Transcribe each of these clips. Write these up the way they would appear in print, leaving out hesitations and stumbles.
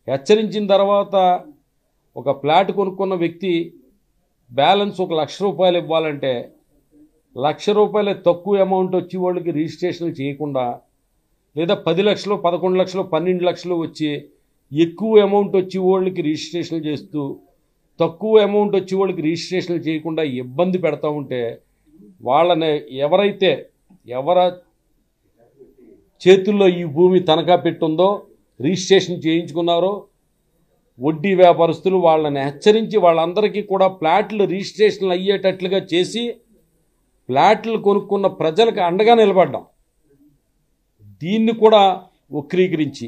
హెచ్చరించిన తర్వాత ఒక ప్లాట్ కొనుక్కున్న వ్యక్తి బ్యాలెన్స్ ₹1,00,000 ఇవ్వాలంటే ₹1,00,000 తక్కువ అమౌంట్ వచ్చి వాళ్ళకి రిజిస్ట్రేషన్ చేయకుండా, లేదా 10 లక్షలు 11 లక్షలు 12 లక్షలు వచ్చి ఎక్కువ అమౌంట్ వచ్చి వాళ్ళకి రిజిస్ట్రేషన్ చేస్తూ తక్కువ అమౌంట్ వచ్చి వాళ్ళకి రిజిస్ట్రేషన్ చేయకుండా ఇబ్బంది పెడతా ఉంటే వాళ్ళని ఎవర చేతుల్లో ఈ భూమి తనఖా పెట్టుందో రిజిస్ట్రేషన్ చేయించుకున్నారో వడ్డీ వ్యాపారస్తులు వాళ్ళని హెచ్చరించి వాళ్ళందరికీ కూడా ప్లాట్లు రిజిస్ట్రేషన్లు అయ్యేటట్లుగా చేసి ప్లాట్లు కొనుక్కున్న ప్రజలకు అండగా నిలబడ్డాం. దీన్ని కూడా వక్రీకరించి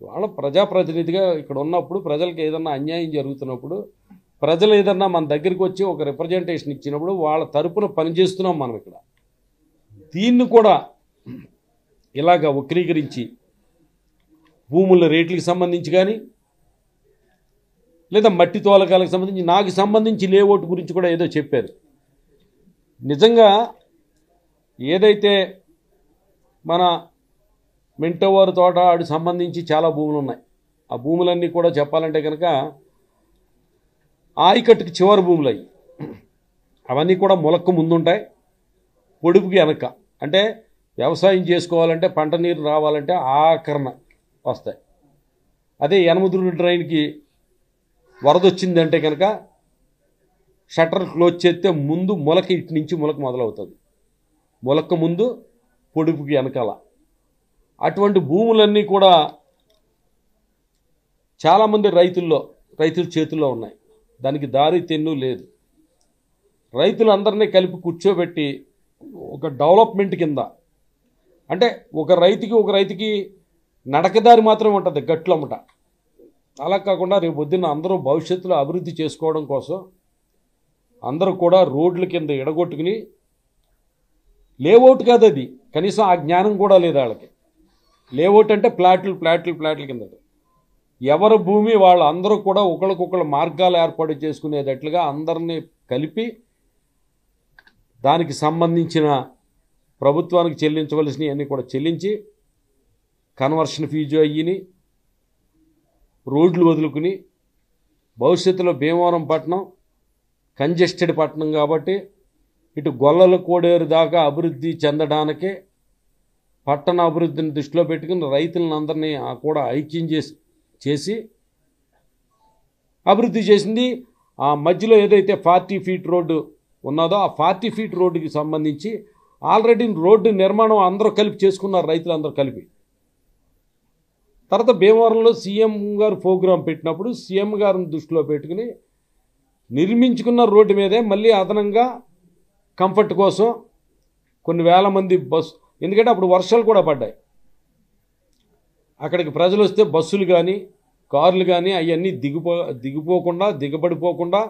వాళ్ళ ప్రజాప్రతినిధిగా ఇక్కడ ఉన్నప్పుడు ప్రజలకు ఏదన్నా అన్యాయం జరుగుతున్నప్పుడు ప్రజలు ఏదన్నా మన దగ్గరికి వచ్చి ఒక రిప్రజెంటేషన్ ఇచ్చినప్పుడు వాళ్ళ తరపున పనిచేస్తున్నాం మనం. ఇక్కడ దీన్ని కూడా ఇలాగ వక్రీకరించి భూముల రేట్లకు సంబంధించి కానీ, లేదా మట్టి తోలకాలకు సంబంధించి, నాకు సంబంధించి లేఅవుట్ గురించి కూడా ఏదో చెప్పారు. నిజంగా ఏదైతే మన మింటోవారి తోట ఆడు సంబంధించి చాలా భూములు ఉన్నాయి. ఆ భూములన్నీ కూడా చెప్పాలంటే కనుక ఆయకట్టుకు చివరి భూములు అయ్యి అవన్నీ కూడా మొలక్క ముందుంటాయి, పొడుపుకి వెనక. అంటే వ్యవసాయం చేసుకోవాలంటే పంట నీరు రావాలంటే ఆకరణ వస్తాయి. అదే యనమదుర్గు డ్రైన్కి వరద వచ్చిందంటే కనుక షట్టర్ క్లోజ్ చేస్తే ముందు మొలక ఇటు నుంచి మొలక మొదలవుతుంది, మొలక ముందు పొడుపుకి వెనకాల. అటువంటి భూములన్నీ కూడా చాలామంది రైతుల చేతుల్లో ఉన్నాయి. దానికి దారి తెన్ను లేదు. రైతులందరినీ కలిపి కూర్చోబెట్టి ఒక డెవలప్మెంట్ కింద, అంటే ఒక రైతుకి నడకదారి మాత్రమే ఉంటుంది గట్లమ్మట. అలా కాకుండా రేపు పొద్దున్న అందరూ భవిష్యత్తులో అభివృద్ధి చేసుకోవడం కోసం అందరూ కూడా రోడ్ల కింద ఎడగొట్టుకుని, లేఅవుట్ కాదు అది, కనీసం ఆ జ్ఞానం కూడా లేదు వాళ్ళకి. లేఅవుట్ అంటే ప్లాట్ల కింద. ఎవరి భూమి వాళ్ళు అందరూ కూడా ఒకరికొకరు మార్గాలు ఏర్పాటు చేసుకునేటట్లుగా అందరినీ కలిపి దానికి సంబంధించిన ప్రభుత్వానికి చెల్లించవలసినవి అన్నీ కూడా చెల్లించి కన్వర్షన్ ఫీజు అయ్యిని రోడ్లు వదులుకుని, భవిష్యత్తులో భీమవరం పట్టణం కంజెస్టెడ్ పట్టణం కాబట్టి ఇటు గొల్లల కోడేరు దాకా అభివృద్ధి చెందడానికే పట్టణ అభివృద్ధిని దృష్టిలో పెట్టుకుని రైతులను అందరినీ కూడా ఐక్యం చేసి అభివృద్ధి చేసింది. ఆ మధ్యలో ఏదైతే 40 ఫీట్ రోడ్డు ఉన్నదో ఆ 40 ఫీట్ రోడ్డుకి సంబంధించి ఆల్రెడీ రోడ్డు నిర్మాణం అందరూ కలిపి చేసుకున్నారు, రైతులందరూ కలిపి. తర్వాత భీమవరంలో సీఎం గారు ప్రోగ్రాం పెట్టినప్పుడు సీఎం గారిని దృష్టిలో పెట్టుకుని నిర్మించుకున్న రోడ్డు మీదే మళ్ళీ అదనంగా కంఫర్ట్ కోసం కొన్ని వేల మంది ఎందుకంటే అప్పుడు వర్షాలు కూడా పడ్డాయి. అక్కడికి ప్రజలు వస్తే బస్సులు కానీ కార్లు కానీ అవన్నీ దిగబడిపోకుండా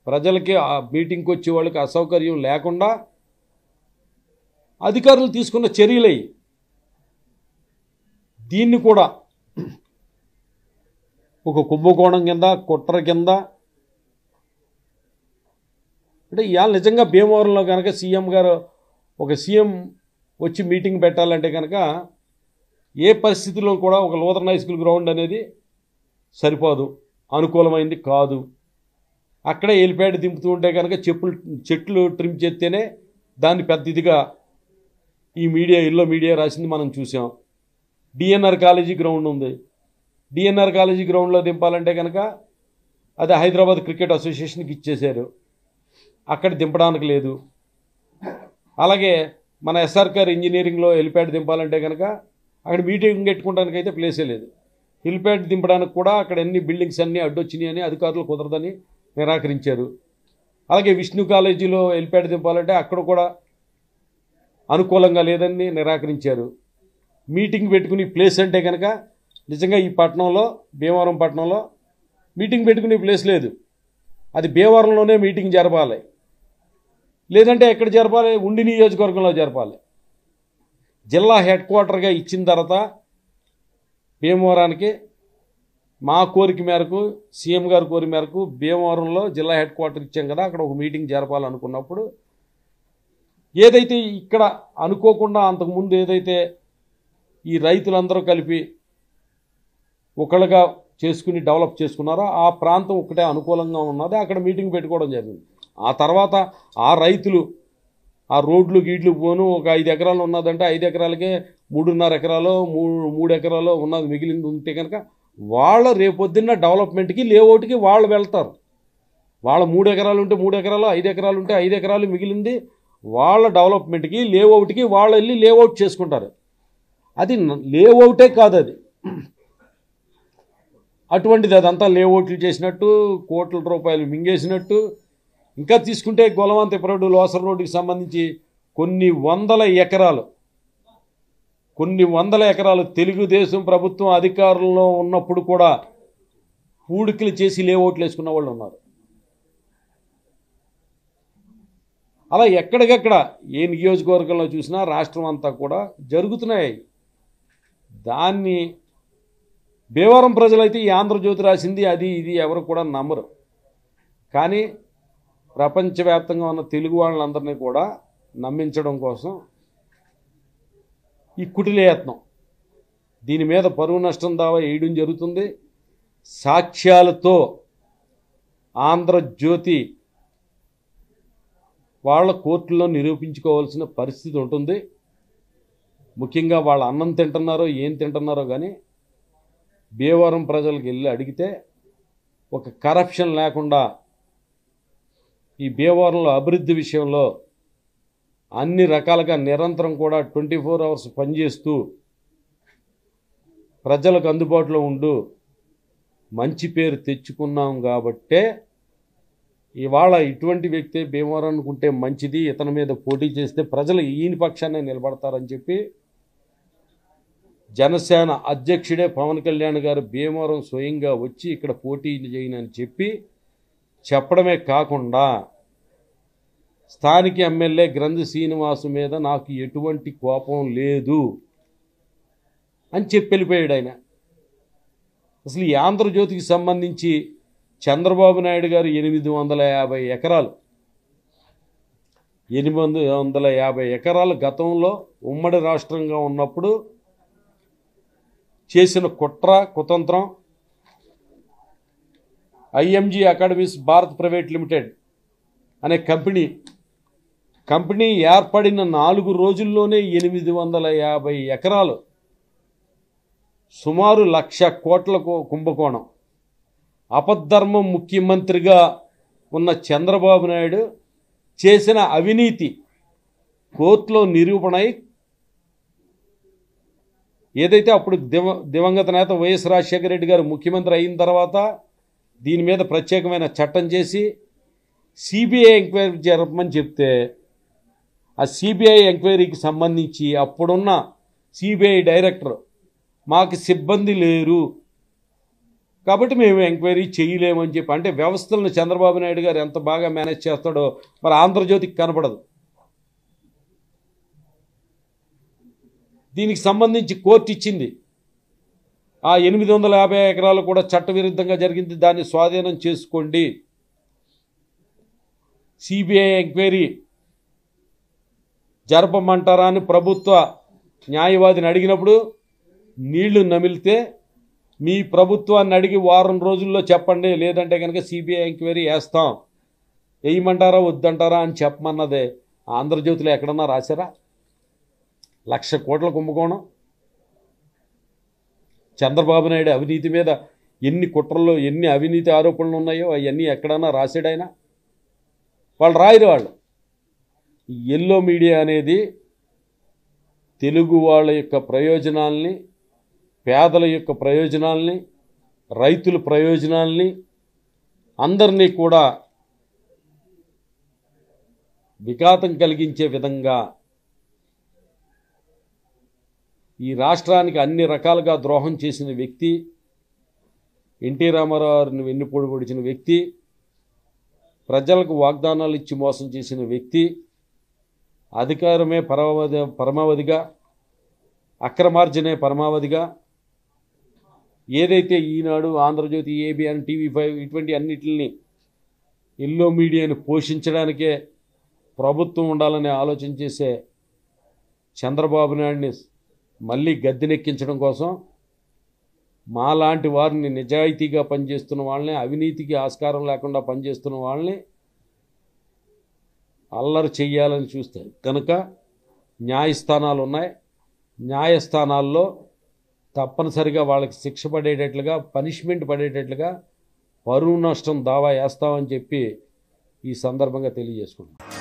ప్రజలకి ఆ మీటింగ్కి వచ్చే వాళ్ళకి అసౌకర్యం లేకుండా అధికారులు తీసుకున్న చర్యలయ్యి దీన్ని కూడా ఒక కుంభకోణం కింద కుట్ర కింద, అంటే ఇవాళ నిజంగా భీమవరంలో కనుక సీఎం వచ్చి మీటింగ్ పెట్టాలంటే కనుక ఏ పరిస్థితుల్లో కూడా ఒక లూథరన్ హై స్కూల్ గ్రౌండ్ అనేది సరిపోదు, అనుకూలమైంది కాదు. అక్కడే ఎలిప్యాడ్ దింపుతూ ఉంటే కనుక చెట్లు ట్రిమ్ చేస్తేనే దాన్ని పెద్ద ఇదిగా ఈ ఎల్లో మీడియా రాసింది మనం చూసాం. డిఎన్ఆర్ కాలేజీ గ్రౌండ్ ఉంది, డిఎన్ఆర్ కాలేజీ గ్రౌండ్లో దింపాలంటే కనుక అది హైదరాబాద్ క్రికెట్ అసోసియేషన్కి ఇచ్చేశారు, అక్కడ దింపడానికి లేదు. అలాగే మన ఎస్ఆర్ఆర్ ఇంజనీరింగ్లో హెలిప్యాడ్ దింపాలంటే కనుక అక్కడ మీటింగ్ పెట్టుకోవడానికి అయితే ప్లేసే లేదు. హెలిప్యాడ్ దింపడానికి కూడా అక్కడ అన్ని బిల్డింగ్స్ అన్నీ అడ్డొచ్చినాయి అని అధికారులు కుదరదని నిరాకరించారు. అలాగే విష్ణు కాలేజీలో హెలిప్యాడ్ దింపాలంటే అక్కడ కూడా అనుకూలంగా లేదని నిరాకరించారు. మీటింగ్ పెట్టుకుని ప్లేస్ అంటే కనుక నిజంగా ఈ పట్టణంలో భీమవరం పట్టణంలో మీటింగ్ పెట్టుకునే ప్లేస్ లేదు. అది భీమవరంలోనే మీటింగ్ జరపాలి, లేదంటే ఎక్కడ జరపాలి, ఉండి నియోజకవర్గంలో జరపాలి. జిల్లా హెడ్ క్వార్టర్గా ఇచ్చిన తర్వాత భీమవరానికి మా కోరిక మేరకు సీఎం గారి కోరిక మేరకు భీమవరంలో జిల్లా హెడ్ క్వార్టర్ ఇచ్చాం కదా, అక్కడ ఒక మీటింగ్ జరపాలనుకున్నప్పుడు ఏదైతే ఇక్కడ అనుకోకుండా అంతకుముందు ఏదైతే ఈ రైతులందరూ కలిపి ఒకళ్ళుగా చేసుకుని డెవలప్ చేసుకున్నారో ఆ ప్రాంతం ఒకటే అనుకూలంగా ఉన్నది, అక్కడ మీటింగ్ పెట్టుకోవడం జరిగింది. ఆ తర్వాత ఆ రైతులు ఆ రోడ్లు గీడ్లు పోను ఒక 5 ఎకరాలు ఉన్నదంటే 5 ఎకరాలకే 3.5 ఎకరాలు 3 ఎకరాలు ఉన్నది మిగిలింది ఉంటే కనుక వాళ్ళ రేపొద్దున్న డెవలప్మెంట్కి లేఅవుట్కి వాళ్ళు వెళ్తారు. వాళ్ళ 3 ఎకరాలు ఉంటే 3 ఎకరాలు, 5 ఎకరాలు ఉంటే 5 ఎకరాలు మిగిలింది వాళ్ళ డెవలప్మెంట్కి లేఅవుట్కి వాళ్ళు వెళ్ళి లేఅవుట్ చేసుకుంటారు. అది లేఅవుటే కాదు, అది అటువంటిది అదంతా లేఅవుట్లు చేసినట్టు, కోట్ల రూపాయలు మింగేసినట్టు. ఇంకా తీసుకుంటే గొలవంతెప్ప రోడ్డు లోసర్ రోడ్డుకి సంబంధించి కొన్ని వందల ఎకరాలు తెలుగుదేశం ప్రభుత్వం అధికారంలో ఉన్నప్పుడు కూడా పూడికలు చేసి లేఅవుట్లు వేసుకున్న వాళ్ళు ఉన్నారు. అలా ఎక్కడికక్కడ ఏ నియోజకవర్గంలో చూసినా రాష్ట్రం అంతా కూడా జరుగుతున్నాయి. దాన్ని భీమవరం ప్రజలైతే ఈ ఆంధ్రజ్యోతి రాసింది అది ఇది ఎవరు కూడా నమ్మరు. కానీ ప్రపంచవ్యాప్తంగా ఉన్న తెలుగు వాళ్ళందరినీ కూడా నమ్మించడం కోసం ఈ కుటిలయత్నం, దీని మీద పరువు నష్టం దావా వేయడం జరుగుతుంది. సాక్ష్యాలతో ఆంధ్రజ్యోతి వాళ్ళ కోర్టులో నిరూపించుకోవాల్సిన పరిస్థితి ఉంటుంది. ముఖ్యంగా వాళ్ళ అన్నం తింటున్నారో ఏం తింటున్నారో కానీ భీమవరం ప్రజలకు వెళ్ళి అడిగితే ఒక కరప్షన్ లేకుండా ఈ భీమవరంలో అభివృద్ధి విషయంలో అన్ని రకాలుగా నిరంతరం కూడా 24 అవర్స్ పనిచేస్తూ ప్రజలకు అందుబాటులో ఉంటూ మంచి పేరు తెచ్చుకున్నాం కాబట్టే ఇవాళ ఇటువంటి వ్యక్తి భీమవరం అనుకుంటే మంచిది, ఇతని మీద పోటీ చేస్తే ప్రజలు ఈయన పక్షాన్ని నిలబడతారని చెప్పి జనసేన అధ్యక్షుడే పవన్ కళ్యాణ్ గారు భీమవరం స్వయంగా వచ్చి ఇక్కడ పోటీ చేయనని చెప్పి చెప్పడమే కాకుండా స్థానిక ఎమ్మెల్యే గ్రంథి శ్రీనివాసు మీద నాకు ఎటువంటి కోపం లేదు అని చెప్పి వెళ్ళిపోయాడు ఆయన. అసలు ఈ ఆంధ్రజ్యోతికి సంబంధించి చంద్రబాబు నాయుడు గారు 850 ఎకరాలు 850 ఎకరాలు గతంలో ఉమ్మడి రాష్ట్రంగా ఉన్నప్పుడు చేసిన కుతంత్రం IMG Academies Bharat Private Limited అనే కంపెనీ ఏర్పడిన 4 రోజుల్లోనే 850 ఎకరాలు సుమారు 1,00,000 కోట్ల కుంభకోణం. అపద్ధర్మం ముఖ్యమంత్రిగా ఉన్న చంద్రబాబు నాయుడు చేసిన అవినీతి కోర్టులో నిరూపణై ఏదైతే అప్పుడు దివంగత నేత వైఎస్ రాజశేఖర రెడ్డి గారు ముఖ్యమంత్రి అయిన తర్వాత దీని మీద ప్రత్యేకమైన చట్టం చేసి సిబిఐ ఎంక్వైరీ జరపమని చెప్తే ఆ సిబిఐ ఎంక్వైరీకి సంబంధించి అప్పుడున్న సిబిఐ డైరెక్టర్ మాకు సిబ్బంది లేరు కాబట్టి మేము ఎంక్వైరీ చేయలేమని చెప్పి, అంటే వ్యవస్థలను చంద్రబాబు నాయుడు గారు ఎంత బాగా మేనేజ్ చేస్తాడో మరి ఆంధ్రజ్యోతికి కనపడదు. దీనికి సంబంధించి కోర్టు ఇచ్చింది ఆ 850 ఎకరాలు కూడా చట్టవిరుద్ధంగా జరిగింది, దాన్ని స్వాధీనం చేసుకోండి, సిబిఐ ఎంక్వైరీ జరపమంటారా అని ప్రభుత్వ న్యాయవాదిని అడిగినప్పుడు నీళ్లు నమిలితే మీ ప్రభుత్వాన్ని అడిగి వారం రోజుల్లో చెప్పండి, లేదంటే కనుక సిబిఐ ఎంక్వైరీ వేస్తాం, వేయమంటారా వద్దంటారా అని చెప్పమన్నదే. ఆంధ్రజ్యోతిలో ఎక్కడన్నా రాశారా? 1,00,000 కోట్ల కుంభకోణం, చంద్రబాబు నాయుడు అవినీతి మీద ఎన్ని కుట్రలు ఎన్ని అవినీతి ఆరోపణలు ఉన్నాయో అవన్నీ ఎక్కడన్నా రాశాడైనా? వాళ్ళు రాయరు. వాళ్ళు ఎల్లో మీడియా అనేది తెలుగు వాళ్ళ యొక్క ప్రయోజనాల్ని, పేదల యొక్క ప్రయోజనాల్ని, రైతుల ప్రయోజనాల్ని అందరినీ కూడా విఘాతం కలిగించే విధంగా ఈ రాష్ట్రానికి అన్ని రకాలుగా ద్రోహం చేసిన వ్యక్తి, ఎన్టీ రామారావుని వెన్నుపోటు పొడిచిన వ్యక్తి, ప్రజలకు వాగ్దానాలు ఇచ్చి మోసం చేసిన వ్యక్తి, అధికారమే పరమావధిగా అక్రమార్జనే పరమావధిగా ఏదైతే ఈనాడు, ఆంధ్రజ్యోతి, ఏబిఎన్, TV5 ఇటువంటి అన్నిటిని ఎల్లో మీడియాను పోషించడానికే ప్రభుత్వం ఉండాలనే ఆలోచన చేసే చంద్రబాబు నాయుడిని మళ్ళీ గద్దెనెక్కించడం కోసం మాలాంటి వారిని, నిజాయితీగా పనిచేస్తున్న వాళ్ళని, అవినీతికి ఆస్కారం లేకుండా పనిచేస్తున్న వాళ్ళని అల్లరి చెయ్యాలని చూస్తారు కనుక న్యాయస్థానాలు ఉన్నాయి. న్యాయస్థానాల్లో తప్పనిసరిగా వాళ్ళకి శిక్ష పడేటట్లుగా, పనిష్మెంట్ పడేటట్లుగా పరువు నష్టం దావా వేస్తామని చెప్పి ఈ సందర్భంగా తెలియజేసుకుంటున్నాం.